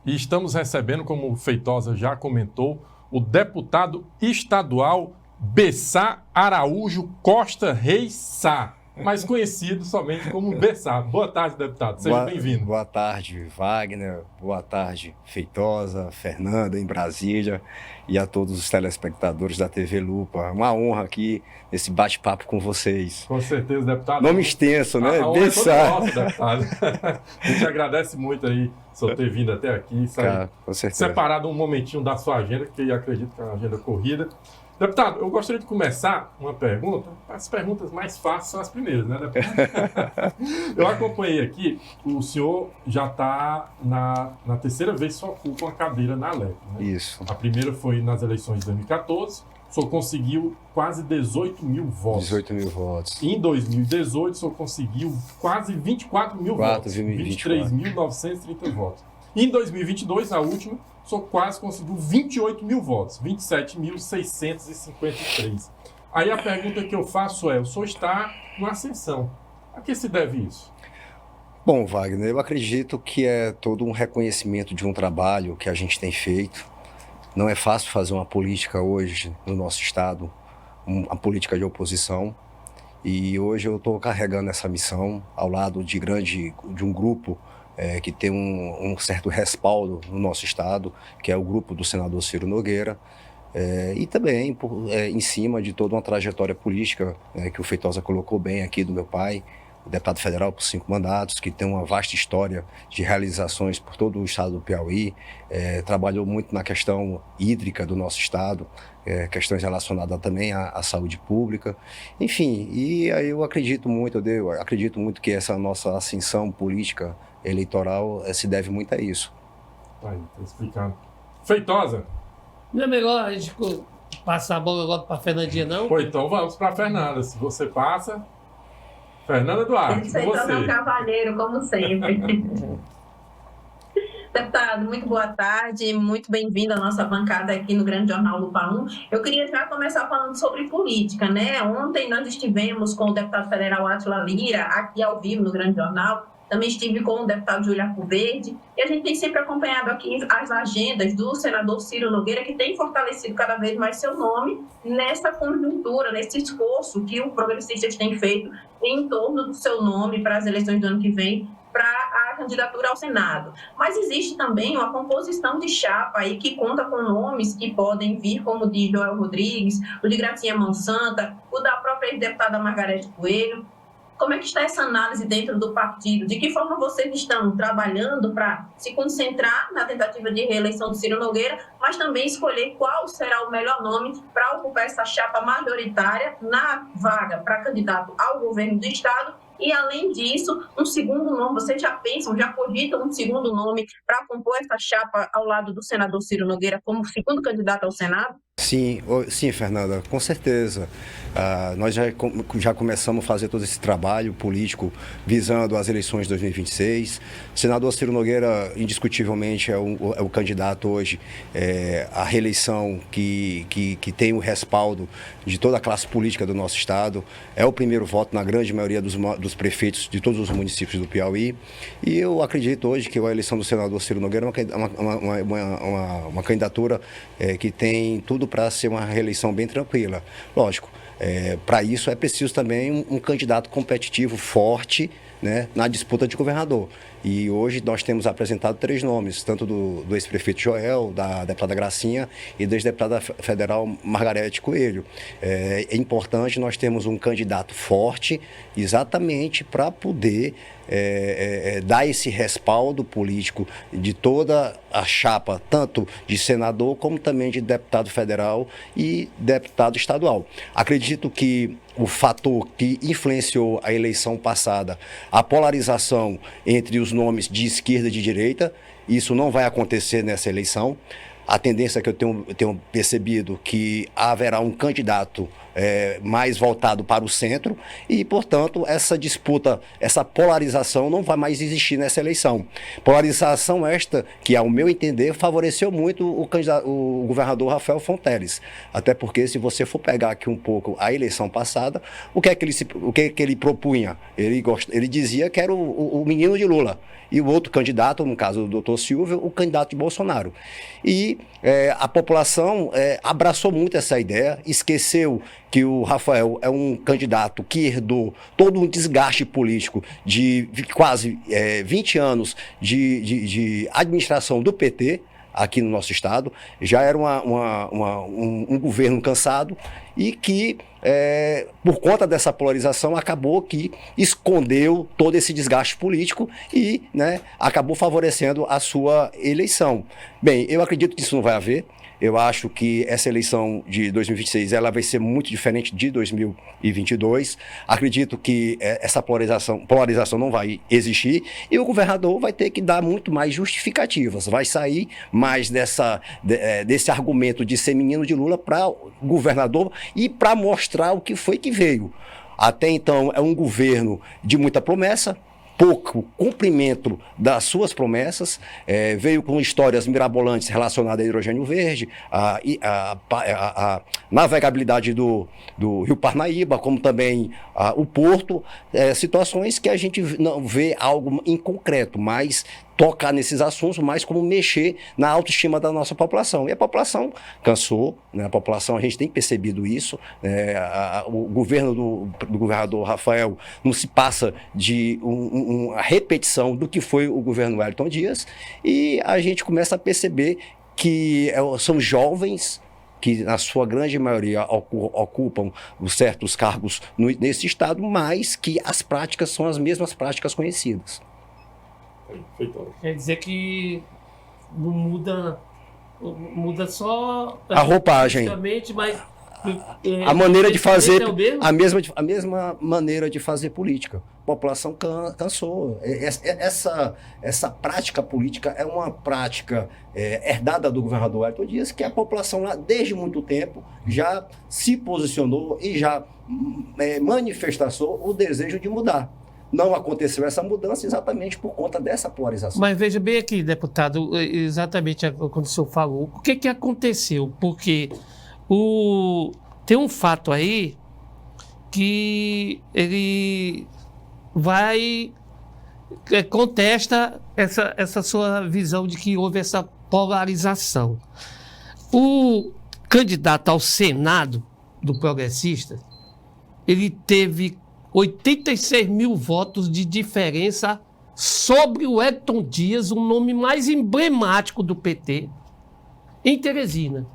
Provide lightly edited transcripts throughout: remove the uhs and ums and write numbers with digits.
e estamos recebendo, como o Feitosa já comentou, o deputado estadual Bessá Araújo Costa Reis Sá, mais conhecido somente como Bessá. Boa tarde, deputado. Seja bem-vindo. Boa tarde, Wagner. Boa tarde, Feitosa, Fernanda, em Brasília, e a todos os telespectadores da TV Lupa. Uma honra aqui nesse bate-papo com vocês. Com certeza, deputado. Nome extenso, né? A honra é toda nossa, deputado. A gente agradece muito aí o senhor ter vindo até aqui, Com certeza. separado um momentinho da sua agenda, que eu acredito que é uma agenda corrida. Deputado, eu gostaria de começar uma pergunta. As perguntas mais fáceis são as primeiras, né, deputado? Eu acompanhei aqui, o senhor já está na terceira vez que só ocupa uma cadeira na Alep, né? Isso. A primeira foi nas eleições de 2014, o senhor conseguiu quase 18 mil votos. 18 mil votos. Em 2018, o senhor conseguiu quase 24 mil votos. 23.930 votos. Em 2022, a última, o senhor quase conseguiu 28 mil votos, 27.653. Aí a pergunta que eu faço é, o senhor está numa ascensão. A que se deve isso? Bom, Wagner, eu acredito que é todo um reconhecimento de um trabalho que a gente tem feito. Não é fácil fazer uma política hoje no nosso estado, uma política de oposição. E hoje eu estou carregando essa missão ao lado de um grupo que tem um certo respaldo no nosso estado, que é o grupo do senador Ciro Nogueira, e também em cima de toda uma trajetória política que o Feitosa colocou bem aqui do meu pai, o deputado federal por 5 mandatos, que tem uma vasta história de realizações por todo o estado do Piauí, trabalhou muito na questão hídrica do nosso estado, questões relacionadas também à saúde pública, enfim, e aí eu acredito muito que essa nossa ascensão política eleitoral se deve muito a isso. Tá explicado. Feitosa. Não é melhor a gente passar a bola logo para a Fernandinha, não? Pô, então vamos para a Fernanda. Se você passa... Fernanda Duarte, com você. É um cavalheiro, como sempre. Deputado, muito boa tarde, muito bem-vindo à nossa bancada aqui no Grande Jornal Lupa 1. Eu queria já começar falando sobre política, né? Ontem nós estivemos com o deputado federal Átila Lira, aqui ao vivo no Grande Jornal. Também estive com o deputado Júlio Arcoverde, e a gente tem sempre acompanhado aqui as agendas do senador Ciro Nogueira, que tem fortalecido cada vez mais seu nome nessa conjuntura, nesse esforço que os progressistas têm feito em torno do seu nome para as eleições do ano que vem, para a candidatura ao Senado. Mas existe também uma composição de chapa aí que conta com nomes que podem vir, como o de Joel Rodrigues, o de Gracinha Monsanta, o da própria deputada Margarete Coelho. Como é que está essa análise dentro do partido? De que forma vocês estão trabalhando para se concentrar na tentativa de reeleição do Ciro Nogueira, mas também escolher qual será o melhor nome para ocupar essa chapa majoritária na vaga para candidato ao governo do estado? E, além disso, um segundo nome, vocês já pensam, já cogitam um segundo nome para compor essa chapa ao lado do senador Ciro Nogueira como segundo candidato ao Senado? Sim, Fernanda, com certeza. Nós já começamos a fazer todo esse trabalho político visando as eleições de 2026. O senador Ciro Nogueira, indiscutivelmente, é o candidato hoje à reeleição que tem o respaldo de toda a classe política do nosso estado. É o primeiro voto na grande maioria dos prefeitos de todos os municípios do Piauí. E eu acredito hoje que a eleição do senador Ciro Nogueira é uma candidatura que tem tudo para ser uma reeleição bem tranquila. Lógico, para isso é preciso também um candidato competitivo forte, né, na disputa de governador. E hoje nós temos apresentado 3 nomes, tanto do ex-prefeito Joel, da deputada Gracinha e da ex-deputada federal Margarete Coelho. É importante nós termos um candidato forte exatamente para poder dar esse respaldo político de toda a chapa, tanto de senador como também de deputado federal e deputado estadual. Acredito que o fator que influenciou a eleição passada, a polarização entre os nomes de esquerda e de direita, isso não vai acontecer nessa eleição. A tendência que eu tenho percebido que haverá um candidato mais voltado para o centro e, portanto, essa disputa, essa polarização não vai mais existir nessa eleição. Polarização esta que, ao meu entender, favoreceu muito o governador Rafael Fonteles. Até porque, se você for pegar aqui um pouco a eleição passada, o que é que ele propunha? Ele dizia que era o menino de Lula. E o outro candidato, no caso do Dr. Silvio, o candidato de Bolsonaro. E a população abraçou muito essa ideia, esqueceu que o Rafael é um candidato que herdou todo um desgaste político de quase 20 anos de administração do PT, aqui no nosso estado, já era um governo cansado e que, por conta dessa polarização, acabou que escondeu todo esse desgaste político e, né, acabou favorecendo a sua eleição. Bem, eu acredito que isso não vai haver. Eu acho que essa eleição de 2026 ela vai ser muito diferente de 2022. Acredito que essa polarização não vai existir e o governador vai ter que dar muito mais justificativas. Vai sair mais desse argumento de ser menino de Lula para o governador e para mostrar o que foi que veio. Até então é um governo de muita promessa, pouco cumprimento das suas promessas, veio com histórias mirabolantes relacionadas a hidrogênio verde, a navegabilidade do Rio Parnaíba, como também o porto, situações que a gente não vê algo em concreto, mas tocar nesses assuntos, mais como mexer na autoestima da nossa população. E a população cansou, né? A população, a gente tem percebido isso, o governo do governador Rafael não se passa de uma repetição do que foi o governo Wellington Dias, e a gente começa a perceber que são jovens que, na sua grande maioria, ocupam certos cargos nesse estado, mas que as práticas são as mesmas práticas conhecidas. Quer dizer que não muda só a roupagem, mas a maneira de fazer, a mesma maneira de fazer política. A população cansou. Essa prática política é uma prática herdada do governador Wellington Dias, que a população lá, desde muito tempo, já se posicionou e já manifestou o desejo de mudar. Não aconteceu essa mudança exatamente por conta dessa polarização. Mas veja bem aqui, deputado, exatamente quando o senhor falou, o que aconteceu? Porque tem um fato aí que ele contesta essa sua visão de que houve essa polarização. O candidato ao Senado do Progressista, ele teve 86 mil votos de diferença sobre o Wellington Dias, o nome mais emblemático do PT, em Teresina.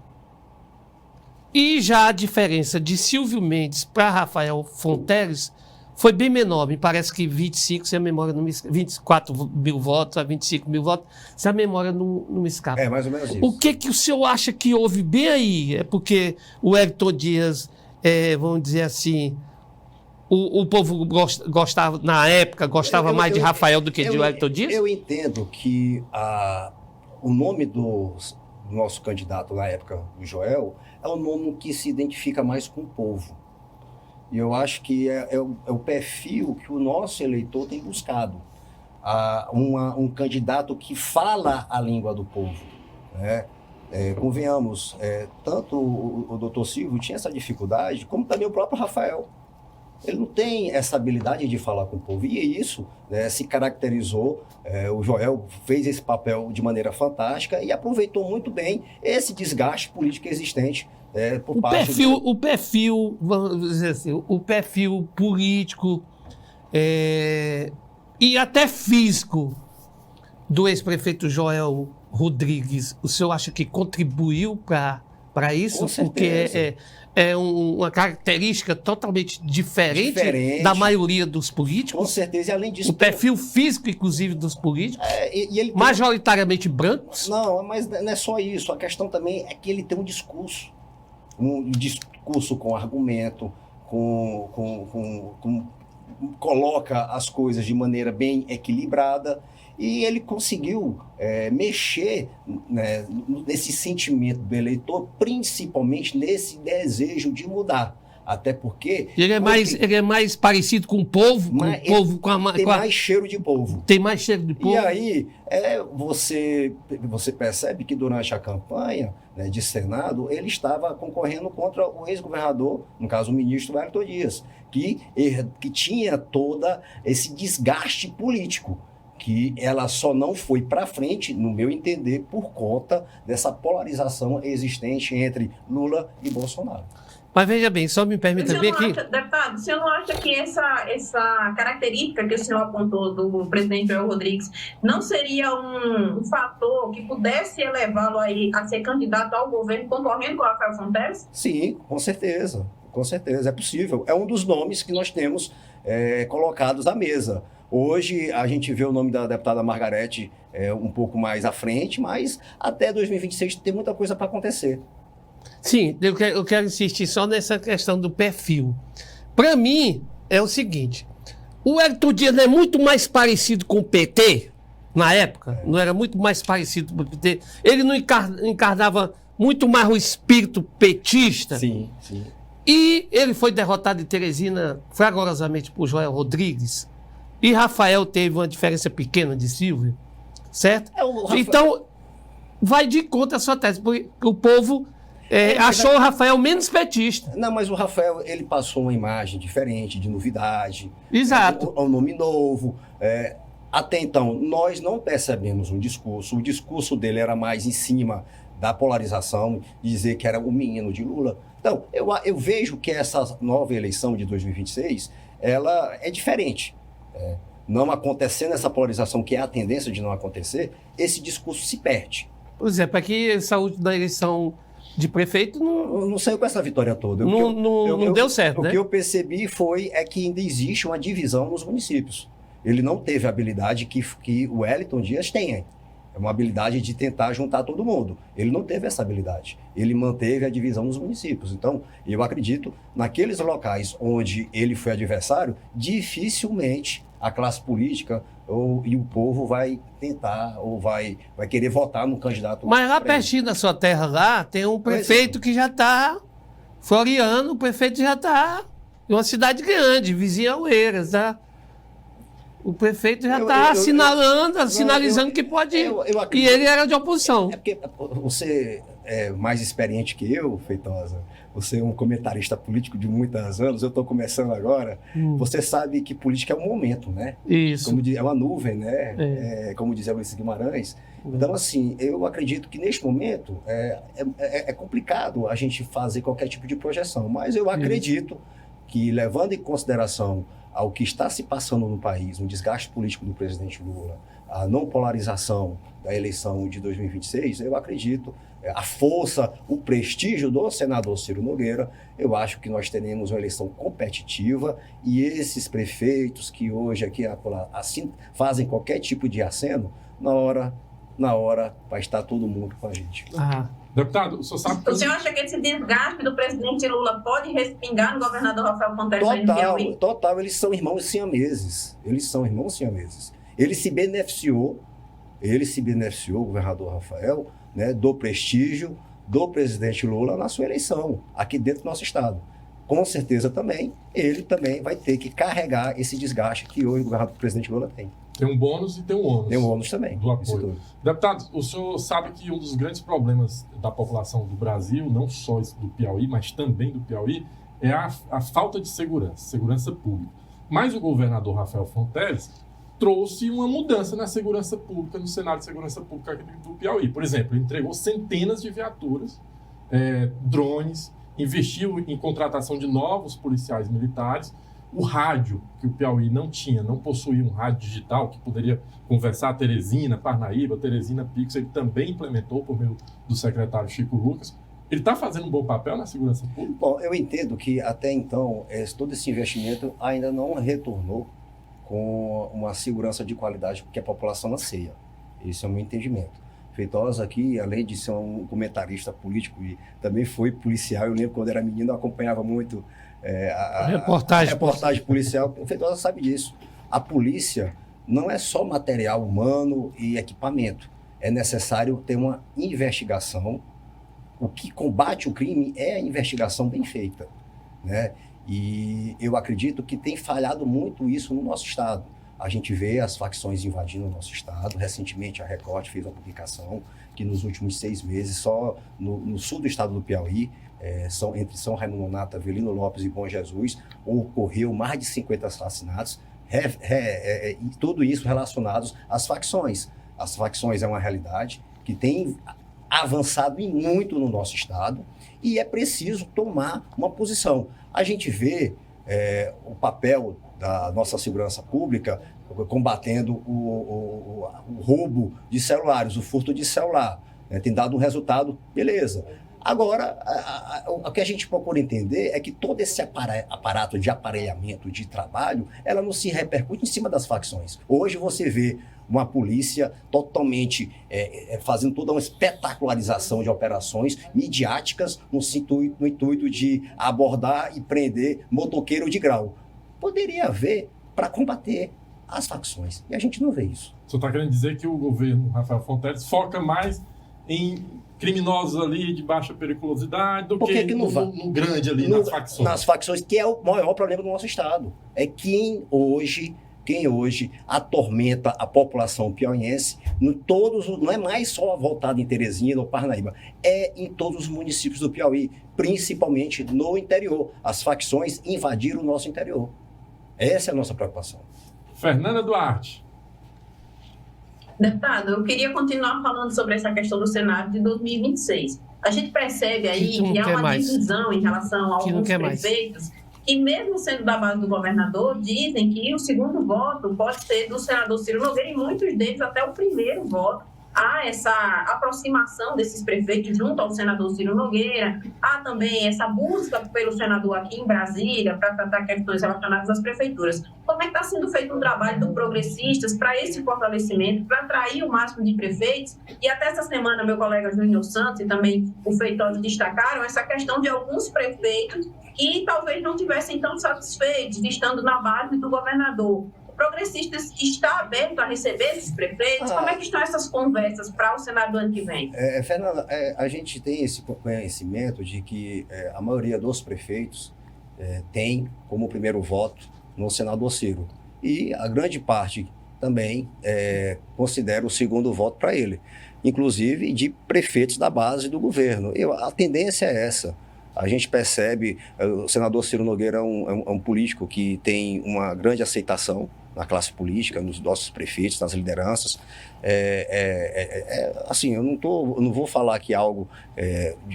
E já a diferença de Silvio Mendes para Rafael Fonteles foi bem menor. Me parece que 25, se a memória não me escapa, 24 mil votos a 25 mil votos, se a memória não me escapa. É mais ou menos isso. O que o senhor acha que houve bem aí? É porque o Wellington Dias, vamos dizer assim, o povo gostava, na época, mais de Rafael do que de Wellington Dias? Eu entendo que o nome do nosso candidato na época, o Joel, é um nome que se identifica mais com o povo. E eu acho que é o perfil que o nosso eleitor tem buscado. Um candidato que fala a língua do povo, né? Convenhamos, tanto o doutor Silvio tinha essa dificuldade, como também o próprio Rafael. Ele não tem essa habilidade de falar com o povo. E isso, né, se caracterizou. O Joel fez esse papel de maneira fantástica e aproveitou muito bem esse desgaste político existente por parte o perfil, vamos dizer assim, o perfil político e até físico do ex-prefeito Joel Rodrigues, o senhor acha que contribuiu para isso? Com certeza. Porque é uma característica totalmente diferente da maioria dos políticos. Com certeza, e além disso... O perfil físico, inclusive, dos políticos, ele majoritariamente brancos. Não, mas não é só isso. A questão também é que ele tem um discurso com argumento, coloca as coisas de maneira bem equilibrada, e ele conseguiu mexer, né, nesse sentimento do eleitor, principalmente nesse desejo de mudar. Até porque... Ele é mais parecido com o povo, tem mais cheiro de povo. Tem mais cheiro de povo. E aí, você percebe que durante a campanha, né, de Senado, ele estava concorrendo contra o ex-governador, no caso o ministro Wellington Dias, que tinha todo esse desgaste político, que ela só não foi para frente, no meu entender, por conta dessa polarização existente entre Lula e Bolsonaro. Mas veja bem, só me permita bem aqui. Deputado, o senhor não acha que essa característica que o senhor apontou do presidente João Rodrigues não seria um fator que pudesse elevá-lo aí a ser candidato ao governo concorrendo com o Rafael Fontes? Sim, com certeza, é possível. É um dos nomes que nós temos colocados à mesa. Hoje a gente vê o nome da deputada Margarete um pouco mais à frente, mas até 2026 tem muita coisa para acontecer. Sim, eu quero insistir só nessa questão do perfil. Para mim, é o seguinte, o Wellington Dias não é muito mais parecido com o PT, na época, não era muito mais parecido com o PT, ele não encarnava muito mais o espírito petista. Sim, sim. E ele foi derrotado em Teresina fragorosamente por Joel Rodrigues, e Rafael teve uma diferença pequena de Silvio, certo? Então, vai de conta a sua tese, porque o povo... achou o Rafael menos petista. Não, mas o Rafael, ele passou uma imagem diferente, de novidade. Exato. Um nome novo. Até então, nós não percebemos um discurso. O discurso dele era mais em cima da polarização, dizer que era o menino de Lula. Então, eu vejo que essa nova eleição de 2026, ela é diferente. Não acontecendo essa polarização, que é a tendência de não acontecer, esse discurso se perde. Por exemplo, aqui, essa última eleição de prefeito não saiu com essa vitória toda. Não deu certo, né? O que eu percebi é que ainda existe uma divisão nos municípios. Ele não teve a habilidade que o Wellington Dias tem. É uma habilidade de tentar juntar todo mundo. Ele não teve essa habilidade. Ele manteve a divisão nos municípios. Então, eu acredito, naqueles locais onde ele foi adversário, dificilmente a classe política e o povo vai tentar ou vai querer votar no candidato. Mas lá pertinho da sua terra, lá, tem um prefeito que já está, Floriano, o prefeito já está em uma cidade grande, vizinha Oeiras, tá? O prefeito já está sinalizando que pode ir. E ele era de oposição. É porque você é mais experiente que eu, Feitosa. Você é um comentarista político de muitos anos, eu estou começando agora. Você sabe que política é um momento, né? Isso. É uma nuvem, né? Como dizia Ulisses Guimarães. Então, assim, eu acredito que neste momento é complicado a gente fazer qualquer tipo de projeção. Mas eu acredito que, levando em consideração ao que está se passando no país, um desgaste político do presidente Lula, a não polarização da eleição de 2026, eu acredito, a força, o prestígio do senador Ciro Nogueira, eu acho que nós teremos uma eleição competitiva e esses prefeitos que hoje aqui assim, fazem qualquer tipo de aceno, na hora vai estar todo mundo com a gente. Deputado, o senhor sabe que... O senhor acha que esse desgaste do presidente Lula pode respingar no governador Rafael Fontes? Total, eles são irmãos siameses. Ele se beneficiou, o governador Rafael, né, do prestígio do presidente Lula na sua eleição, aqui dentro do nosso estado. Com certeza também, ele também vai ter que carregar esse desgaste que hoje o presidente Lula tem. Tem um bônus e tem um ônus. Tem um ônus também. Do apoio. Deputado, o senhor sabe que um dos grandes problemas da população do Brasil, não só do Piauí, mas também do Piauí, é a falta de segurança pública. Mas o governador Rafael Fontes trouxe uma mudança na segurança pública, no cenário de segurança pública aqui do Piauí. Por exemplo, ele entregou centenas de viaturas, drones, investiu em contratação de novos policiais militares. O rádio, que o Piauí não possuía um rádio digital que poderia conversar Teresina, Parnaíba, Teresina, Pix, ele também implementou por meio do secretário Chico Lucas. Ele está fazendo um bom papel na segurança pública? Bom, eu entendo que até então todo esse investimento ainda não retornou com uma segurança de qualidade que a população anseia. Esse é o meu entendimento. Feitosa aqui, além de ser um comentarista político e também foi policial, eu lembro quando era menino, eu acompanhava muito a reportagem policial. Feitosa sabe disso. A polícia não é só material humano e equipamento. É necessário ter uma investigação. O que combate o crime é a investigação bem feita. né? E eu acredito que tem falhado muito isso no nosso estado. A gente vê as facções invadindo o nosso estado. Recentemente, a Record fez uma publicação que nos últimos 6 meses, só no sul do estado do Piauí, entre São Raimundo Nonato, Avelino Lopes e Bom Jesus, ocorreu mais de 50 assassinatos, e tudo isso relacionados às facções. As facções é uma realidade que tem avançado muito no nosso estado e é preciso tomar uma posição. A gente vê o papel da nossa segurança pública combatendo o roubo de celulares, o furto de celular, né? Tem dado um resultado, beleza. Agora, o que a gente procura entender é que todo esse aparato de aparelhamento de trabalho, ela não se repercute em cima das facções. Hoje você vê uma polícia totalmente fazendo toda uma espetacularização de operações midiáticas no intuito de abordar e prender motoqueiro de grau. Poderia haver para combater as facções, e a gente não vê isso. Você está querendo dizer que o governo Rafael Fonteles foca mais em criminosos ali de baixa periculosidade do que no grande ali, nas facções? Nas facções, que é o maior problema do nosso estado. É quem hoje atormenta a população piauiense, não é mais só voltado em Teresina ou Parnaíba, é em todos os municípios do Piauí, principalmente no interior. As facções invadiram o nosso interior. Essa é a nossa preocupação. Fernanda Duarte. Deputado, eu queria continuar falando sobre essa questão do cenário de 2026. A gente percebe aí que há uma divisão em relação a alguns prefeitos que, mesmo sendo da base do governador, dizem que o segundo voto pode ser do senador Ciro Nogueira e muitos deles até o primeiro voto. Há essa aproximação desses prefeitos junto ao senador Ciro Nogueira, há também essa busca pelo senador aqui em Brasília para tratar questões relacionadas às prefeituras. Como é que está sendo feito um trabalho do Progressistas para esse fortalecimento, para atrair o máximo de prefeitos? E até essa semana, meu colega Júnior Santos e também o Feitosa destacaram essa questão de alguns prefeitos que talvez não tivessem tão satisfeitos estando na base do governador. Progressistas está aberto a receber esses prefeitos? Como é que estão essas conversas para o Senado do ano que vem? Fernanda, a gente tem esse conhecimento de que a maioria dos prefeitos tem como primeiro voto no senador Ciro. E a grande parte também considera o segundo voto para ele, inclusive de prefeitos da base do governo. A tendência é essa. A gente percebe, o senador Ciro Nogueira é um político que tem uma grande aceitação na classe política, nos nossos prefeitos, nas lideranças. Assim, eu não vou falar aqui algo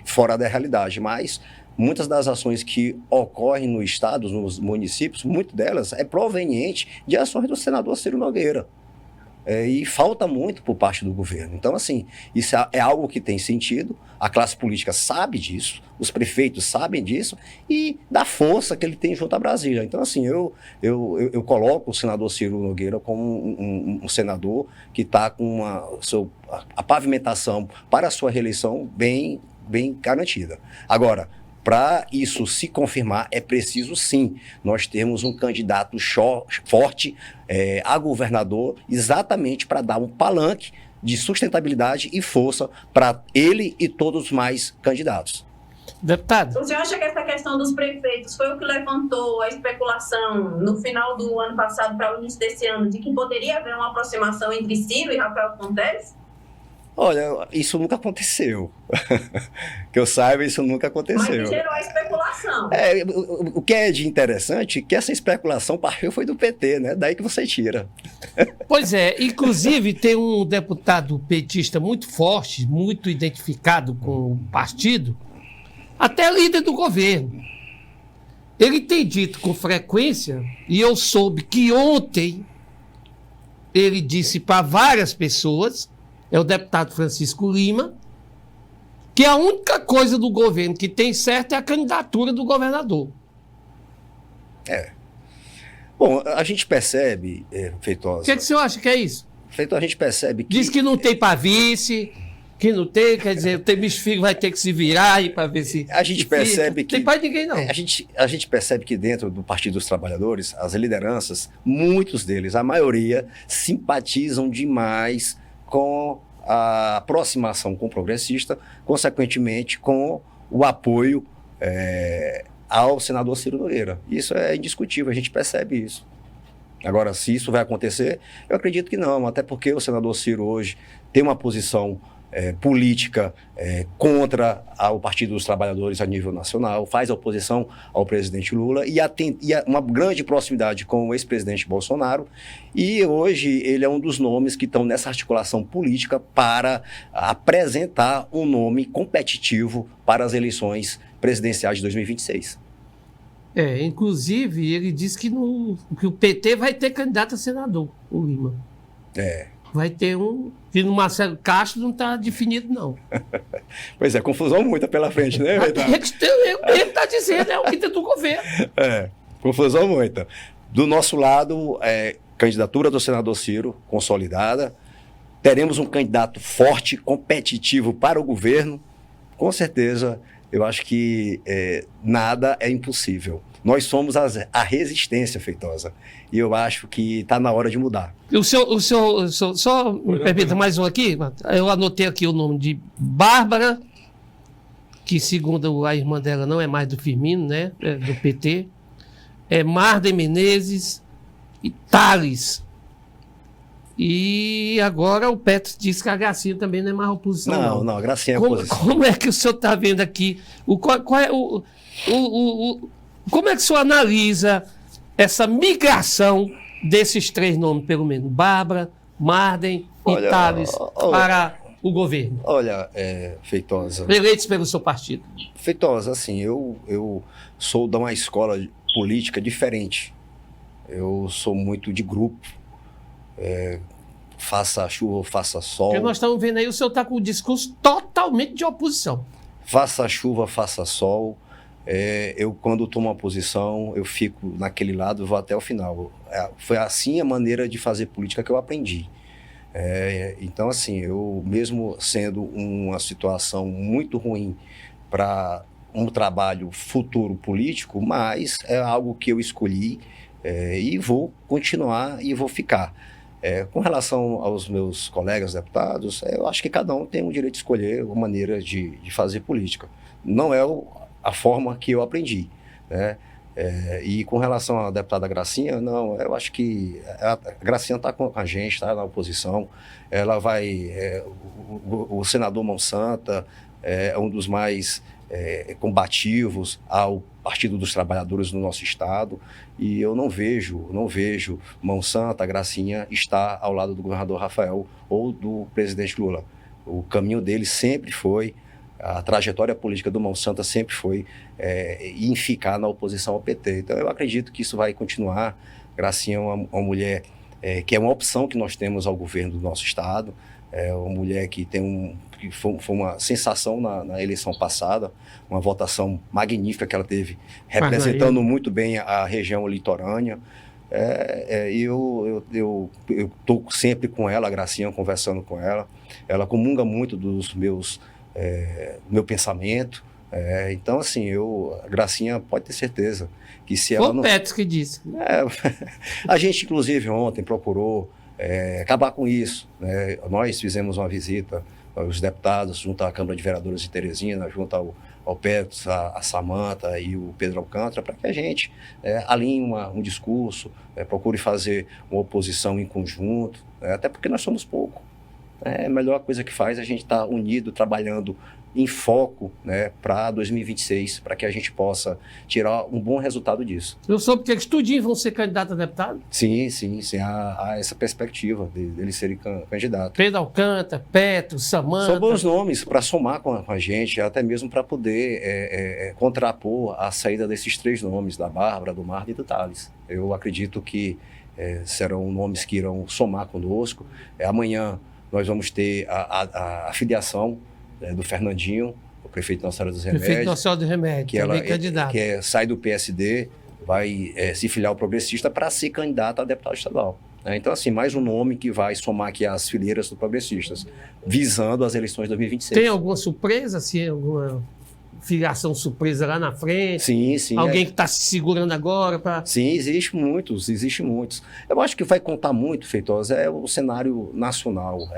fora da realidade, mas muitas das ações que ocorrem no estado, nos municípios, muitas delas é proveniente de ações do senador Ciro Nogueira. E falta muito por parte do governo. Então, assim, isso é algo que tem sentido, a classe política sabe disso, os prefeitos sabem disso e da força que ele tem junto a Brasília. Então, assim, eu coloco o senador Ciro Nogueira como um senador que está com a pavimentação para a sua reeleição bem garantida. Agora, para isso se confirmar, é preciso sim nós termos um candidato forte a governador, exatamente para dar um palanque de sustentabilidade e força para ele e todos os mais candidatos. Deputado. O senhor acha que essa questão dos prefeitos foi o que levantou a especulação no final do ano passado para o início desse ano, de que poderia haver uma aproximação entre Ciro e Rafael Fonteles? Olha, isso nunca aconteceu. Que eu saiba, isso nunca aconteceu. Mas gerou a especulação. O que é de interessante é que essa especulação partiu foi do PT, né? Daí que você tira. Pois é, inclusive tem um deputado petista muito forte, muito identificado com o partido, até líder do governo. Ele tem dito com frequência, e eu soube que ontem ele disse para várias pessoas, é o deputado Francisco Lima, que a única coisa do governo que tem certo é a candidatura do governador. Bom, a gente percebe, Feitosa... O que o senhor acha que é isso? Feitosa, a gente percebe que... Diz que não tem para vice, que não tem, quer dizer, o Temício Filho vai ter que se virar aí para ver se... A gente percebe que... Não tem pai de ninguém, não. A gente percebe que dentro do Partido dos Trabalhadores, as lideranças, muitos deles, a maioria, simpatizam demais com a aproximação com o progressista, consequentemente com o apoio ao senador Ciro Nogueira. Isso é indiscutível, a gente percebe isso. Agora, se isso vai acontecer, eu acredito que não, até porque o senador Ciro hoje tem uma posição política contra o Partido dos Trabalhadores a nível nacional, faz oposição ao presidente Lula e uma grande proximidade com o ex-presidente Bolsonaro, e hoje ele é um dos nomes que estão nessa articulação política para apresentar um nome competitivo para as eleições presidenciais de 2026. Inclusive, ele disse que o PT vai ter candidato a senador, o Lima. Vai ter um, que no Marcelo Castro não está definido, não. Pois é, confusão muita pela frente, né? Ele está dizendo, é o líder do governo. Confusão muita. Do nosso lado, candidatura do senador Ciro, consolidada. Teremos um candidato forte, competitivo para o governo. Com certeza, eu acho que nada é impossível. Nós somos a resistência, Feitosa. E eu acho que está na hora de mudar. Só me permita mais um aqui. Eu anotei aqui o nome de Bárbara, que segundo a irmã dela não é mais do Firmino, né? É do PT. Marden Menezes e Tales. E agora o Petro disse que a Gracinha também não é mais oposição. Não, a Gracinha é oposição. Como é que o senhor está vendo aqui? Como é que o senhor analisa essa migração desses três nomes, pelo menos? Bárbara, Marden e Tales para o governo. Olha, Feitosa... Eleitos pelo seu partido. Feitosa, assim, eu sou de uma escola política diferente. Eu sou muito de grupo. Faça chuva, faça sol. Porque nós estamos vendo aí, o senhor está com o discurso totalmente de oposição. Faça chuva, faça sol. Eu, quando tomo uma posição, eu fico naquele lado e vou até o final. Foi assim a maneira de fazer política que eu aprendi. Então, assim, eu mesmo sendo uma situação muito ruim para um trabalho futuro político, mas é algo que eu escolhi e vou continuar e vou ficar. Com relação aos meus colegas deputados, eu acho que cada um tem o direito de escolher uma maneira de fazer política. Não é a forma que eu aprendi, né? E com relação à deputada Gracinha, não, eu acho que a Gracinha está com a gente, está na oposição, ela vai... o senador Monsanta é um dos mais combativos ao Partido dos Trabalhadores no nosso estado, e eu não vejo Monsanta, Gracinha estar ao lado do governador Rafael ou do presidente Lula. O caminho dele sempre foi, a trajetória política do Monsanta sempre foi em ficar na oposição ao PT. Então eu acredito que isso vai continuar. Gracinha é uma mulher que é uma opção que nós temos ao governo do nosso estado, uma mulher que foi uma sensação na eleição passada, uma votação magnífica que ela teve, representando muito bem a região litorânea. Eu estou sempre com ela, a Gracinha, conversando com ela. Ela comunga muito dos meu pensamento. Então, assim, a Gracinha pode ter certeza que se ela não... Foi o Petro que disse. A gente, inclusive, ontem procurou acabar com isso, né? Nós fizemos uma visita aos deputados, junto à Câmara de Vereadores de Teresina, junto ao Petro, a Samanta e o Pedro Alcântara, para que a gente alinhe um discurso, procure fazer uma oposição em conjunto, até porque nós somos pouco. A melhor coisa que faz é a gente estar unido, trabalhando em foco, né, para 2026, para que a gente possa tirar um bom resultado disso. Eu soube que eles tudinho vão ser candidatos a deputado? Sim. Há essa perspectiva deles serem candidatos. Pedro Alcântara, Petro, Samanta... São bons nomes para somar com a gente, até mesmo para poder contrapor a saída desses três nomes, da Bárbara, do Marden e do Tales. Eu acredito que serão nomes que irão somar conosco. Amanhã nós vamos ter a filiação do Fernandinho, o prefeito Nossa Senhora dos Remédios. Prefeito Nossa Senhora dos Remédios, que também candidato. Que sai do PSD, vai se filiar ao Progressista para ser candidato a deputado estadual. Então, assim, mais um nome que vai somar aqui as fileiras dos progressistas, visando as eleições de 2026. Tem alguma surpresa, assim, alguma filiação surpresa lá na frente? Sim. Alguém que está se segurando agora para... Sim, existe muitos. Eu acho que vai contar muito, Feitosa, o cenário nacional.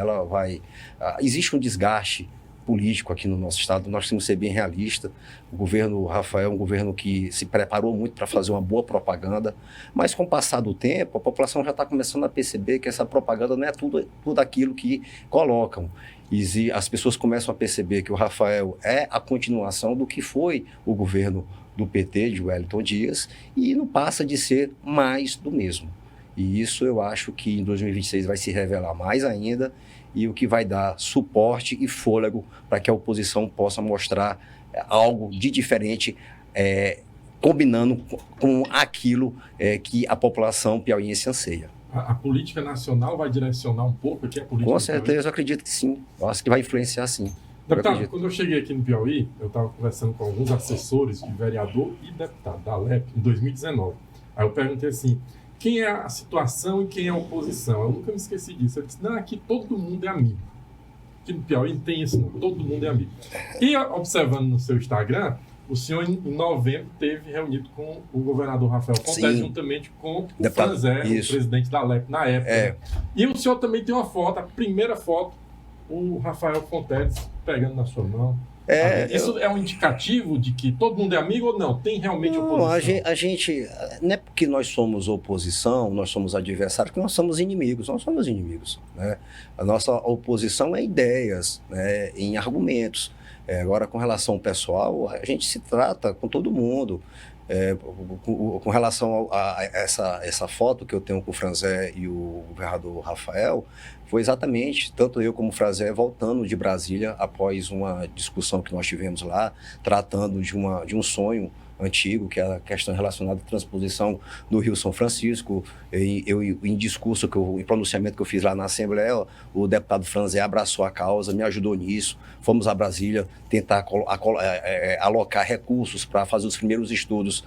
Existe um desgaste político aqui no nosso estado, nós temos que ser bem realistas. O governo Rafael é um governo que se preparou muito para fazer uma boa propaganda, mas com o passar do tempo, a população já está começando a perceber que essa propaganda não é tudo aquilo que colocam. E as pessoas começam a perceber que o Rafael é a continuação do que foi o governo do PT, de Wellington Dias, e não passa de ser mais do mesmo. E isso eu acho que em 2026 vai se revelar mais ainda, e o que vai dar suporte e fôlego para que a oposição possa mostrar algo de diferente, combinando com aquilo que a população piauiense anseia. A política nacional vai direcionar um pouco aqui a política? Com certeza, eu acredito que sim. Eu acho que vai influenciar sim. Deputado, quando eu cheguei aqui no Piauí, eu estava conversando com alguns assessores de vereador e deputado da Alep em 2019. Aí eu perguntei assim, quem é a situação e quem é a oposição? Eu nunca me esqueci disso. Eu disse, não, aqui todo mundo é amigo. Aqui no Piauí não tem isso não, todo mundo é amigo. E observando no seu Instagram, o senhor em novembro teve reunido com o governador Rafael Fontes, juntamente com o Franzé, o presidente da Alep na época. Né? E o senhor também tem uma foto, a primeira foto, o Rafael Fontes pegando na sua mão. Isso é um indicativo de que todo mundo é amigo ou não? Tem realmente oposição? A gente, não é porque nós somos oposição, nós somos adversários, que nós somos inimigos. Nós somos inimigos. Né? A nossa oposição é ideias, né, em argumentos. Agora, com relação ao pessoal, a gente se trata com todo mundo. Com relação a essa foto que eu tenho com o Franzé e o governador Rafael, foi exatamente, tanto eu como o Franzé, voltando de Brasília após uma discussão que nós tivemos lá, tratando de um sonho antigo, que é a questão relacionada à transposição do Rio São Francisco. Em discurso, em pronunciamento que eu fiz lá na Assembleia, o deputado Franzé abraçou a causa, me ajudou nisso. Fomos a Brasília tentar alocar recursos para fazer os primeiros estudos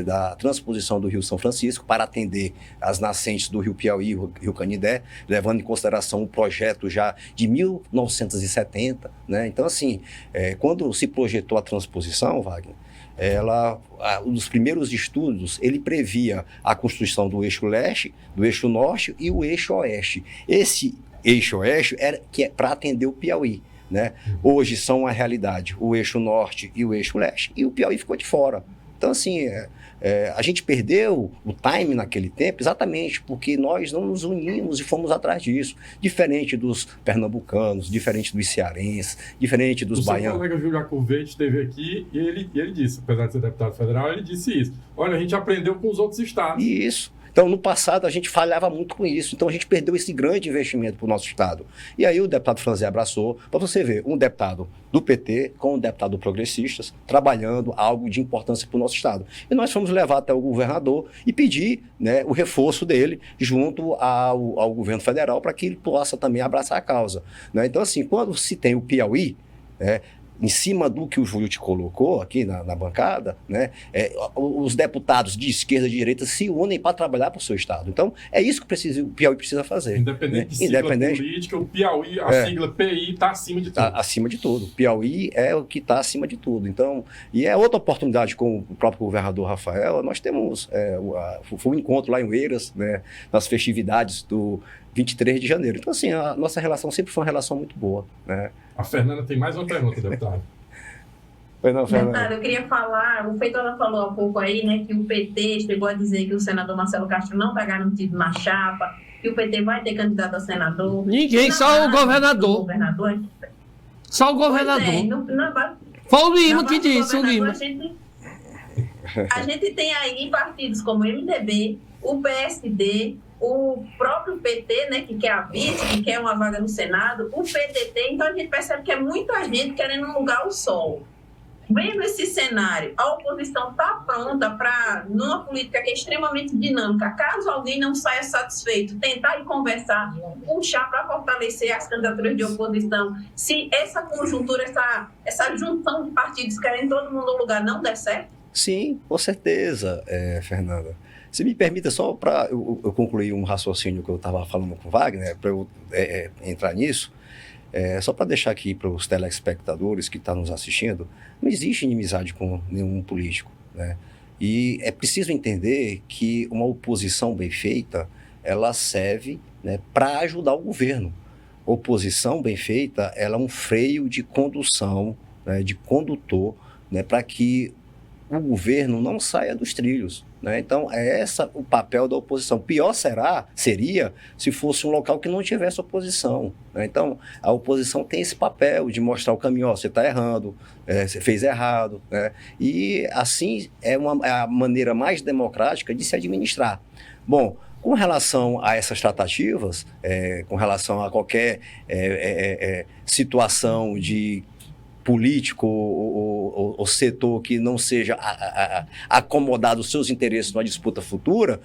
da transposição do Rio São Francisco para atender as nascentes do Rio Piauí e Rio Canindé, levando em consideração o projeto já de 1970. Né? Então, assim, quando se projetou a transposição, Wagner, um dos primeiros estudos, ele previa a construção do eixo leste, do eixo norte e o eixo oeste. Esse eixo oeste era para atender o Piauí. Né? Hoje são a realidade o eixo norte e o eixo leste, e o Piauí ficou de fora. Então, assim, a gente perdeu o time naquele tempo exatamente porque nós não nos unimos e fomos atrás disso. Diferente dos pernambucanos, diferente dos cearenses, diferente dos baianos. O colega Júlio Acovete esteve aqui e ele disse, apesar de ser deputado federal, ele disse isso. Olha, a gente aprendeu com os outros estados. Isso. Então, no passado, a gente falhava muito com isso. Então, a gente perdeu esse grande investimento para o nosso estado. E aí, o deputado Franzé abraçou, para você ver, um deputado do PT com um deputado progressistas, trabalhando algo de importância para o nosso estado. E nós fomos levar até o governador e pedir, né, o reforço dele junto ao governo federal para que ele possa também abraçar a causa. Né? Então, assim, quando se tem o Piauí, em cima do que o Júlio te colocou aqui na bancada, né, os deputados de esquerda e de direita se unem para trabalhar para o seu estado. Então, é isso que o Piauí precisa fazer. Independente de sigla política, o Piauí, a sigla PI está acima de tudo. Tá acima de tudo. O Piauí é o que está acima de tudo. Então, e é outra oportunidade com o próprio governador Rafael. Nós temos foi um encontro lá em Oeiras, né, nas festividades do 23 de janeiro. Então, assim, a nossa relação sempre foi uma relação muito boa. Né? A Fernanda tem mais uma pergunta, deputado. Deputado, eu queria falar, o Feitosa falou há pouco aí, né, que o PT chegou a dizer que o senador Marcelo Castro não está garantido na chapa, que o PT vai ter candidato a senador. Ninguém, só o governador. Só o governador. Foi o Lima que disse, o Lima. A gente tem aí partidos como o MDB, o PSD, o próprio PT, né, que quer a vice, que quer uma vaga no Senado, o PDT, então a gente percebe que é muita gente querendo um lugar ao sol. Vendo esse cenário, a oposição está pronta para, numa política que é extremamente dinâmica, caso alguém não saia satisfeito, tentar ir conversar, puxar para fortalecer as candidaturas de oposição. Se essa conjuntura, essa junção de partidos querendo todo mundo no lugar não der certo? Sim, com certeza, Fernanda. Se me permita, só para eu concluir um raciocínio que eu estava falando com o Wagner, para eu entrar nisso, só para deixar aqui para os telespectadores que estão nos assistindo, não existe inimizade com nenhum político. Né? E é preciso entender que uma oposição bem feita, ela serve, né, para ajudar o governo. oposição bem feita, ela é um freio de condução, né, de condutor, né, para que o governo não saia dos trilhos, né? Então, é esse o papel da oposição. Pior seria se fosse um local que não tivesse oposição, né? Então, a oposição tem esse papel de mostrar o caminho, ó, você está errando, você fez errado, né? E, assim, é a maneira mais democrática de se administrar. Bom, com relação a essas tratativas, com relação a qualquer situação de político ou setor que não seja acomodado aos seus interesses numa disputa futura,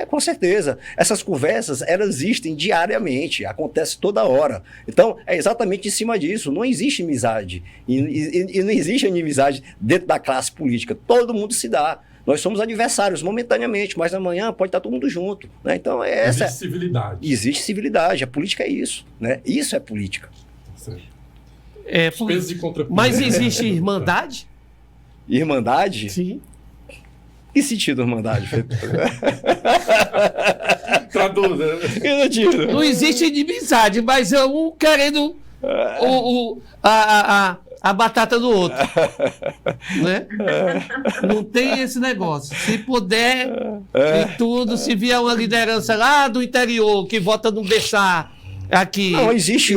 com certeza, essas conversas, elas existem diariamente, acontece toda hora. Então, é exatamente em cima disso, não existe amizade, e não existe inimizade dentro da classe política, todo mundo se dá. Nós somos adversários momentaneamente, mas amanhã pode estar todo mundo junto, né? Então, existe civilidade. Existe civilidade, a política é isso, né? Isso é política. Certo. Pesos e contrapesos. Mas existe irmandade? Irmandade? Sim. Que sentido irmandade? Traduza. Não existe inimizade, mas é um querendo a batata do outro. Né? Não tem esse negócio. Se puder, e tudo, se vier uma liderança lá do interior que vota no Bechar, aqui. Não, existe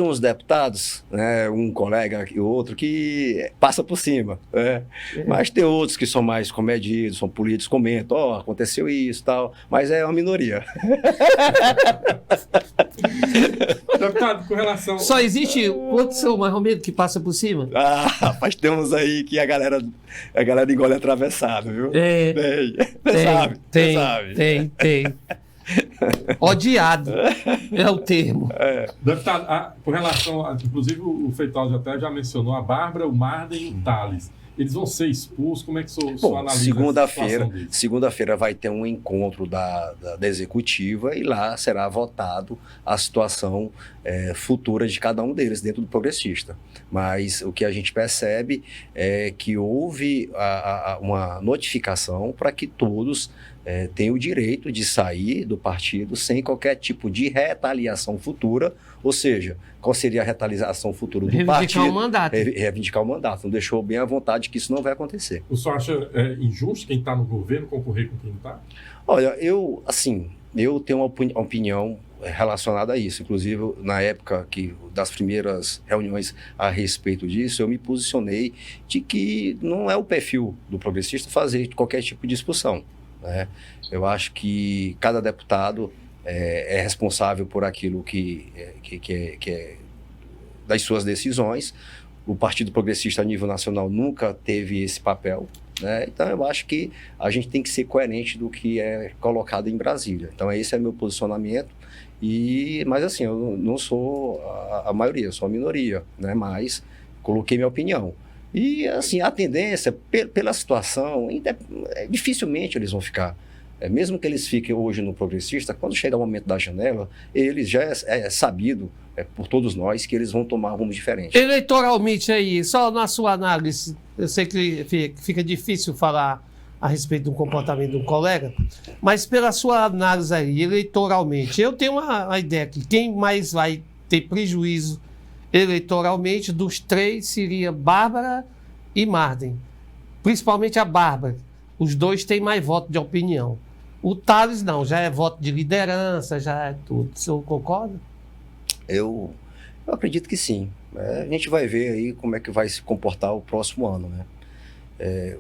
uns deputados, né, um colega e outro, que passa por cima, né? Mas tem outros que são mais comedidos, são políticos, comentam, aconteceu isso e tal, mas é uma minoria. Deputado, com relação... Só existe quantos são mais ou menos que passa por cima? Rapaz, temos aí que a galera engole atravessado, viu? Tem. Odiado é o termo. Deputado, com relação inclusive o Feitosa até já mencionou a Bárbara, o Marden e o Thales. Eles vão ser expulsos? Como é que o senhor analisa segunda-feira vai ter um encontro da executiva e lá será votado a situação futura de cada um deles dentro do Progressista. Mas o que a gente percebe é que houve uma notificação para que todos tenham o direito de sair do partido sem qualquer tipo de retaliação futura, ou seja, qual seria a retaliação futura do partido? Reivindicar o mandato. Não deixou bem à vontade que isso não vai acontecer. O senhor acha injusto quem está no governo concorrer com quem não está? Olha, eu tenho uma opinião relacionada a isso. Inclusive, na época das primeiras reuniões a respeito disso, eu me posicionei de que não é o perfil do progressista fazer qualquer tipo de discussão, né? Eu acho que cada deputado é responsável por aquilo que é das suas decisões. O Partido Progressista a nível nacional nunca teve esse papel, né? Então eu acho que a gente tem que ser coerente do que é colocado em Brasília. Então esse é meu posicionamento. Mas assim, eu não sou a maioria, eu sou a minoria, né? Mas coloquei minha opinião. E assim, a tendência, pela situação, dificilmente eles vão ficar. Mesmo que eles fiquem hoje no Progressista, quando chegar o momento da janela, eles já é sabido por todos nós que eles vão tomar rumo diferente. Eleitoralmente aí, só na sua análise, eu sei que fica difícil falar a respeito do comportamento de um colega, mas pela sua análise aí, eleitoralmente, eu tenho uma ideia que quem mais vai ter prejuízo eleitoralmente dos três seria Bárbara e Marden. Principalmente a Bárbara. Os dois têm mais voto de opinião. O Thales não, já é voto de liderança, já é tudo. O senhor concorda? Eu acredito que sim. A gente vai ver aí como é que vai se comportar o próximo ano, né?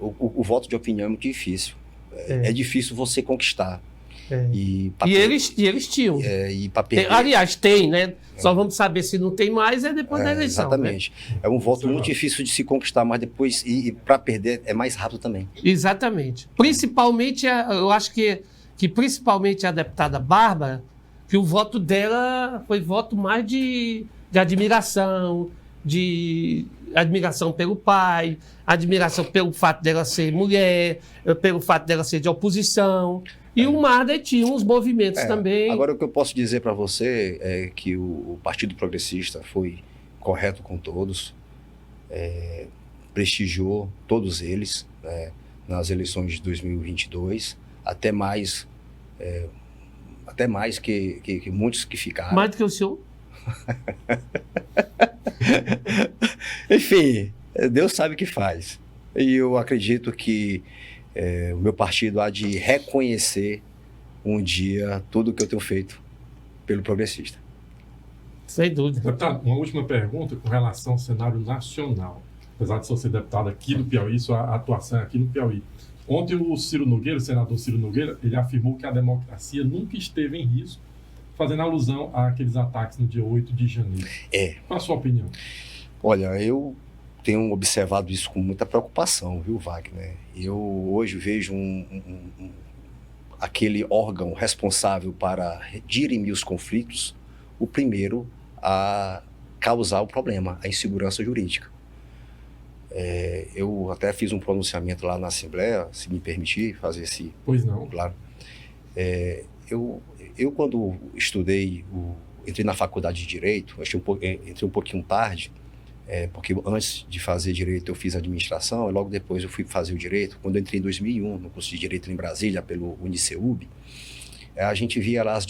O voto de opinião é muito difícil. É difícil você conquistar. E eles tinham. Aliás, tem, né? Só vamos saber se não tem mais depois da eleição. Exatamente. Né? É um voto muito difícil de se conquistar, mas depois, e para perder, é mais rápido também. Exatamente. Principalmente, eu acho que principalmente a deputada Bárbara, que o voto dela foi voto mais de admiração, de admiração pelo pai, admiração pelo fato dela ser mulher, pelo fato dela ser de oposição. E o Marden tinha uns movimentos também. Agora, o que eu posso dizer para você é que o Partido Progressista foi correto com todos, prestigiou todos eles, né, nas eleições de 2022, até mais que muitos que ficaram. Mais do que o senhor? Enfim, Deus sabe o que faz. E eu acredito que o meu partido há de reconhecer um dia tudo o que eu tenho feito pelo progressista. Sem dúvida. Deputado, uma última pergunta com relação ao cenário nacional. Apesar de ser deputado aqui no Piauí, sua atuação é aqui no Piauí. Ontem o Ciro Nogueira, o senador Ciro Nogueira, ele afirmou que a democracia nunca esteve em risco, fazendo alusão àqueles ataques no dia 8 de janeiro. Qual a sua opinião? Olha, eu tenho observado isso com muita preocupação, viu, Wagner? Eu hoje vejo aquele órgão responsável para dirimir os conflitos, o primeiro a causar o problema, a insegurança jurídica. Eu até fiz um pronunciamento lá na Assembleia, se me permitir fazer esse... Pois não. Claro. Eu quando estudei, entrei na faculdade de Direito, entrei um pouquinho tarde, porque antes de fazer Direito eu fiz Administração, e logo depois eu fui fazer o Direito. Quando eu entrei em 2001, no curso de Direito em Brasília, pelo UniCeub, a gente via lá as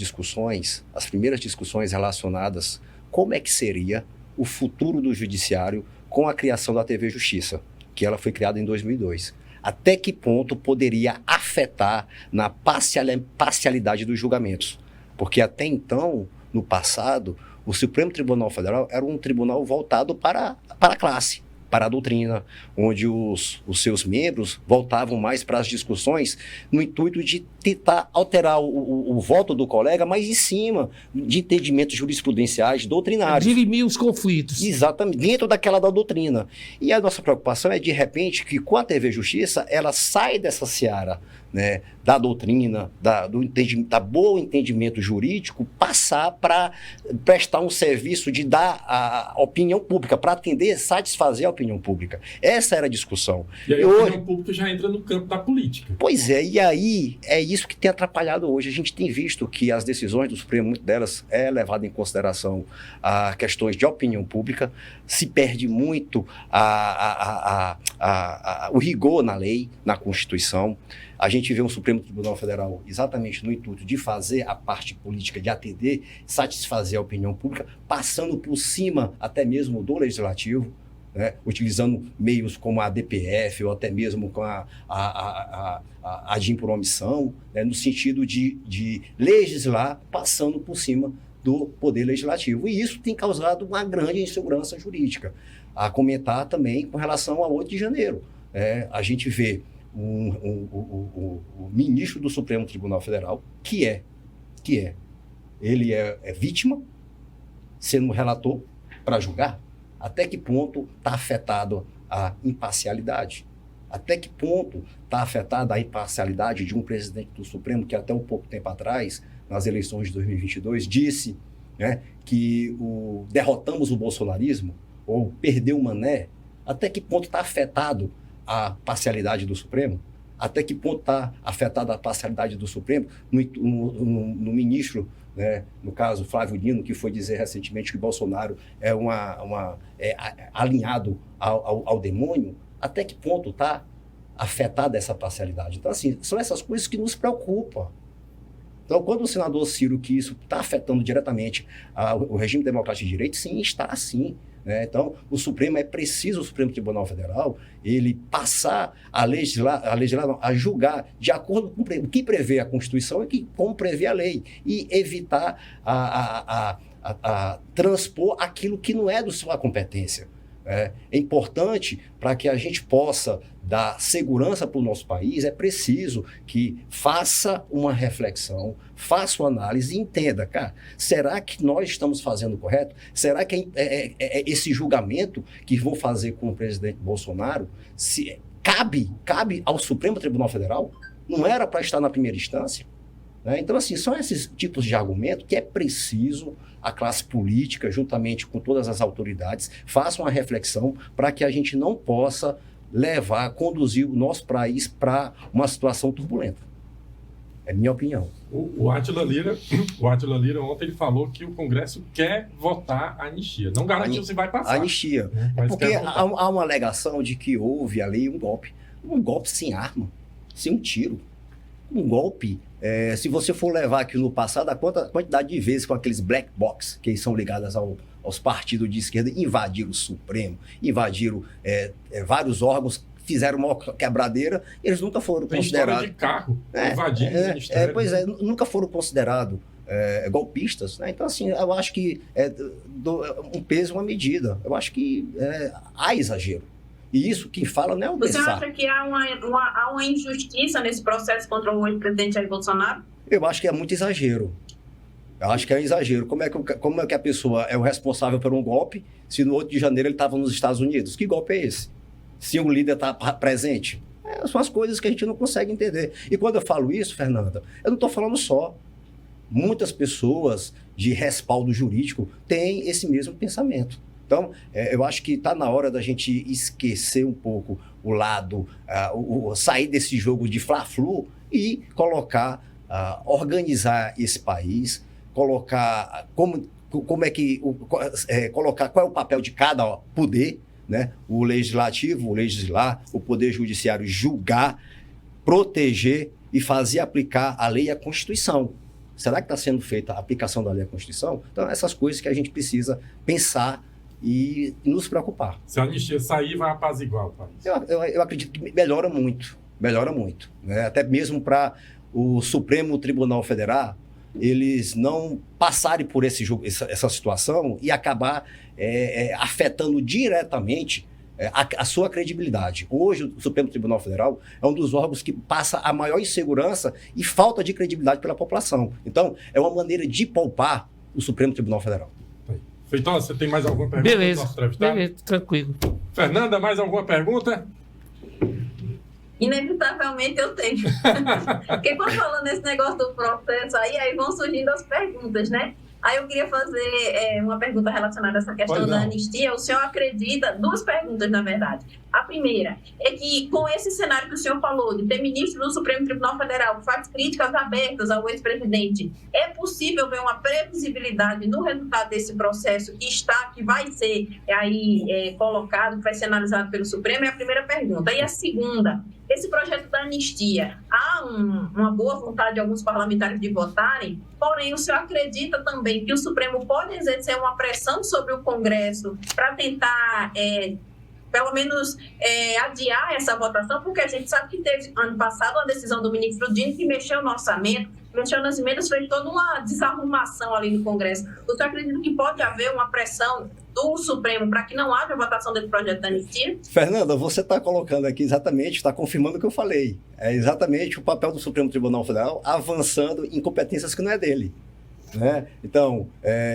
primeiras discussões relacionadas como é que seria o futuro do Judiciário com a criação da TV Justiça, que ela foi criada em 2002. Até que ponto poderia afetar na parcialidade dos julgamentos? Porque até então, no passado, o Supremo Tribunal Federal era um tribunal voltado para a classe, para a doutrina, onde os seus membros voltavam mais para as discussões no intuito de tentar alterar o voto do colega, mas em cima de entendimentos jurisprudenciais, doutrinários. Dirimir os conflitos. Exatamente, dentro daquela da doutrina. E a nossa preocupação é, de repente, que com a TV Justiça, ela sai dessa seara, né, da doutrina, da boa entendimento jurídico, passar para prestar um serviço de dar a opinião pública, para atender, satisfazer a opinião pública. Essa era a discussão. E aí a opinião pública já entra no campo da política. Pois é, e aí é isso que tem atrapalhado hoje. A gente tem visto que as decisões do Supremo, muitas delas é levada em consideração a questões de opinião pública, se perde muito o rigor na lei, na Constituição. A gente vê um Supremo Tribunal Federal exatamente no intuito de fazer a parte política, de atender, satisfazer a opinião pública, passando por cima até mesmo do Legislativo, né, utilizando meios como a DPF ou até mesmo com a ADIM por omissão, né, no sentido de legislar passando por cima do Poder Legislativo. E isso tem causado uma grande insegurança jurídica. A comentar também com relação ao 8 de janeiro. A gente vê o ministro do Supremo Tribunal Federal, ele é vítima, sendo relator para julgar. Até que ponto está afetado a imparcialidade? Até que ponto está afetada a imparcialidade de um presidente do Supremo que até um pouco tempo atrás, nas eleições de 2022, disse, né, que derrotamos o bolsonarismo ou perdeu o Mané? Até que ponto está afetado a parcialidade do Supremo? Até que ponto está afetada a parcialidade do Supremo no ministro, né, no caso Flávio Dino, que foi dizer recentemente que Bolsonaro é alinhado ao demônio? Até que ponto está afetada essa parcialidade? Então, assim, são essas coisas que nos preocupam. Então, quando o senador Ciro, que isso está afetando diretamente o regime democrático de direito, sim, está assim. Né? Então, o Supremo Tribunal Federal, ele passar a legislar, a julgar de acordo com o que prevê a Constituição e como prevê a lei, e evitar transpor aquilo que não é da sua competência. É importante, para que a gente possa dar segurança para o nosso país, é preciso que faça uma reflexão, faça uma análise e entenda, cara, será que nós estamos fazendo o correto? Será que esse julgamento que vou fazer com o presidente Bolsonaro cabe ao Supremo Tribunal Federal? Não era para estar na primeira instância? Então, assim, são esses tipos de argumento que é preciso a classe política, juntamente com todas as autoridades, faça uma reflexão para que a gente não possa conduzir o nosso país para uma situação turbulenta. É minha opinião. O Átila Lira ontem ele falou que o Congresso quer votar a anistia. Não garantiu se vai passar. A anistia. Porque há uma alegação de que houve ali um golpe. Um golpe sem arma, sem um tiro. Um golpe, se você for levar aqui no passado, a quantidade de vezes com aqueles black box, que são ligadas aos partidos de esquerda, invadiram o Supremo, invadiram vários órgãos, fizeram uma quebradeira, eles nunca foram considerados... de carro, invadindo o ministério. Pois é, nunca foram considerados golpistas, né? Então, assim, eu acho que um peso, uma medida. Eu acho que há exagero. E isso quem fala não é o Você Bessá. acha que há uma injustiça nesse processo contra o ex-presidente Jair Bolsonaro? Eu acho que é muito exagero. Eu acho que é exagero. Como é que a pessoa é o responsável por um golpe se no 8 de janeiro ele estava nos Estados Unidos? Que golpe é esse? Se o líder está presente? São as coisas que a gente não consegue entender. E quando eu falo isso, Fernanda, eu não estou falando só. Muitas pessoas de respaldo jurídico têm esse mesmo pensamento. Então, eu acho que está na hora da gente esquecer um pouco o lado, sair desse jogo de fla-flu e colocar, organizar esse país, colocar colocar qual é o papel de cada poder, né? O legislativo, legislar, o poder judiciário julgar, proteger e fazer aplicar a lei e a Constituição. Será que está sendo feita a aplicação da lei e a Constituição? Então, essas coisas que a gente precisa pensar e nos preocupar. Se a anistia sair, vai apaziguar o país. Eu acredito que melhora muito, né? Até mesmo para o Supremo Tribunal Federal, eles não passarem por essa situação e acabar afetando diretamente a sua credibilidade. Hoje, o Supremo Tribunal Federal é um dos órgãos que passa a maior insegurança e falta de credibilidade pela população. Então, é uma maneira de poupar o Supremo Tribunal Federal. Feitosa, você tem mais alguma pergunta? Beleza, tranquilo. Fernanda, mais alguma pergunta? Inevitavelmente eu tenho. Porque quando falando nesse negócio do processo aí vão surgindo as perguntas, né? Aí eu queria fazer uma pergunta relacionada a essa questão da anistia. O senhor acredita, duas perguntas na verdade. A primeira é que com esse cenário que o senhor falou, de ter ministro do Supremo Tribunal Federal que faz críticas abertas ao ex-presidente, é possível ver uma previsibilidade no resultado desse processo que vai ser colocado, que vai ser analisado pelo Supremo? É a primeira pergunta. E a segunda, esse projeto da anistia, há uma boa vontade de alguns parlamentares de votarem, porém o senhor acredita também que o Supremo pode exercer uma pressão sobre o Congresso para tentar, pelo menos, adiar essa votação? Porque a gente sabe que teve, ano passado, uma decisão do ministro Dino que mexeu no orçamento, mexeu nas emendas, fez toda uma desarrumação ali no Congresso. O senhor acredita que pode haver uma pressão do Supremo para que não haja votação desse projeto da anistia? Fernanda, você está colocando aqui exatamente, está confirmando o que eu falei. É exatamente o papel do Supremo Tribunal Federal avançando em competências que não é dele, né? Então,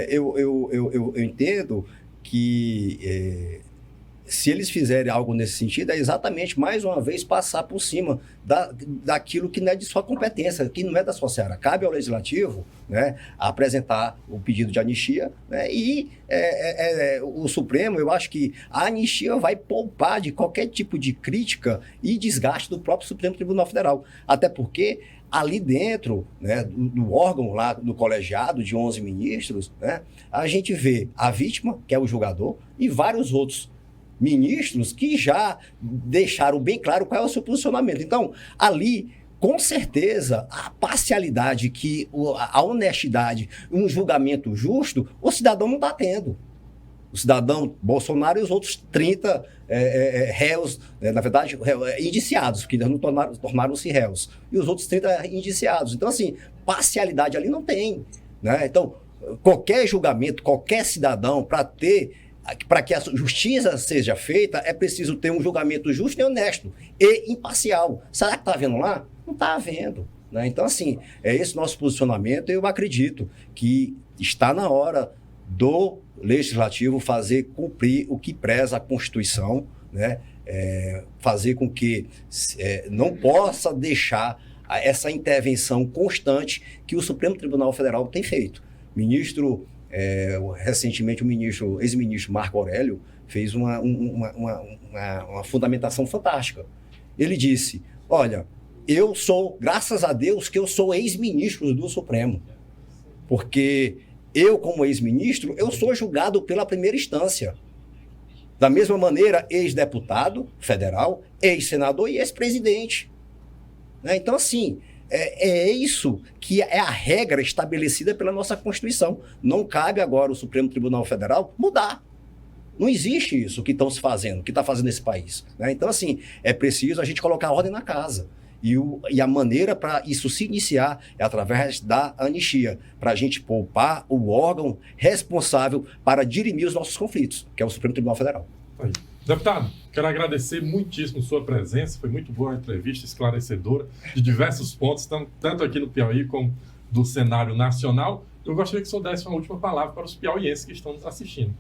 eu entendo que se eles fizerem algo nesse sentido, é exatamente, mais uma vez, passar por cima daquilo que não é de sua competência, que não é da sua seara. Cabe ao Legislativo, né, apresentar o pedido de anistia, né, e o Supremo, eu acho que a anistia vai poupar de qualquer tipo de crítica e desgaste do próprio Supremo Tribunal Federal. Até porque ali dentro, né, do órgão lá, do colegiado de 11 ministros, né, a gente vê a vítima, que é o julgador, e vários outros ministros que já deixaram bem claro qual é o seu posicionamento. Então, ali, com certeza, a parcialidade, a honestidade, um julgamento justo, o cidadão não está tendo. O cidadão Bolsonaro e os outros 30 réus, na verdade, indiciados, porque ainda não tornaram-se réus. E os outros 30 indiciados. Então, assim, parcialidade ali não tem, né? Então, qualquer julgamento, qualquer cidadão, para que a justiça seja feita, é preciso ter um julgamento justo e honesto e imparcial. Será que está havendo lá? Não está havendo, né? Então, assim, é esse nosso posicionamento. Eu acredito que está na hora do Legislativo fazer cumprir o que preza a Constituição, né? Fazer com que não possa deixar essa intervenção constante que o Supremo Tribunal Federal tem feito. Recentemente, o ex-ministro Marco Aurélio fez uma fundamentação fantástica. Ele disse, olha, graças a Deus que eu sou ex-ministro do Supremo, porque eu, como ex-ministro, eu sou julgado pela primeira instância. Da mesma maneira, ex-deputado federal, ex-senador e ex-presidente. Né? Então, assim, É isso que é a regra estabelecida pela nossa Constituição. Não cabe agora o Supremo Tribunal Federal mudar. Não existe isso que estão se fazendo, que está fazendo nesse país, né? Então, assim, é preciso a gente colocar ordem na casa. E a maneira para isso se iniciar é através da anistia, para a gente poupar o órgão responsável para dirimir os nossos conflitos, que é o Supremo Tribunal Federal. Aí. Deputado, quero agradecer muitíssimo sua presença, foi muito boa a entrevista, esclarecedora, de diversos pontos, tanto aqui no Piauí como do cenário nacional. Eu gostaria que o senhor desse uma última palavra para os piauienses que estão nos assistindo.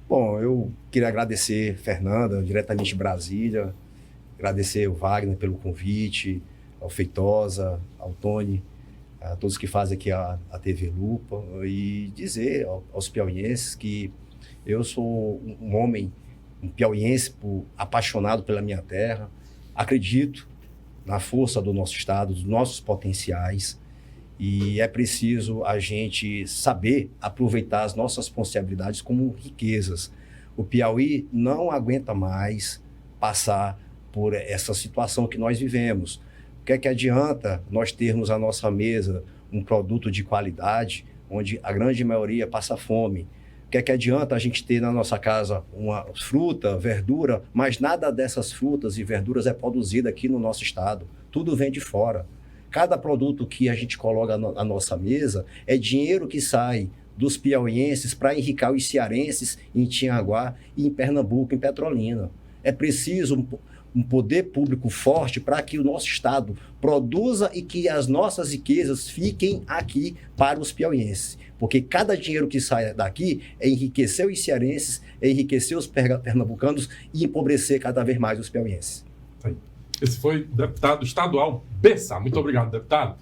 Bom, eu queria agradecer, Fernanda, diretamente de Brasília, agradecer ao Wagner pelo convite, ao Feitosa, ao Tony, a todos que fazem aqui a TV Lupa, e dizer aos piauienses que eu sou um homem, um piauiense apaixonado pela minha terra, acredito na força do nosso estado, dos nossos potenciais, e é preciso a gente saber aproveitar as nossas possibilidades como riquezas. O Piauí não aguenta mais passar por essa situação que nós vivemos. O que é que adianta nós termos à nossa mesa um produto de qualidade, onde a grande maioria passa fome? O que é que adianta a gente ter na nossa casa uma fruta, verdura, mas nada dessas frutas e verduras é produzido aqui no nosso estado. Tudo vem de fora. Cada produto que a gente coloca na nossa mesa é dinheiro que sai dos piauienses para enriquecer os cearenses em Tianguá e em Pernambuco, em Petrolina. É preciso um poder público forte para que o nosso estado produza e que as nossas riquezas fiquem aqui para os piauienses. Porque cada dinheiro que sai daqui é enriquecer os cearenses, é enriquecer os pernambucanos e empobrecer cada vez mais os piauienses. Esse foi o deputado estadual Bessa. Muito obrigado, deputado.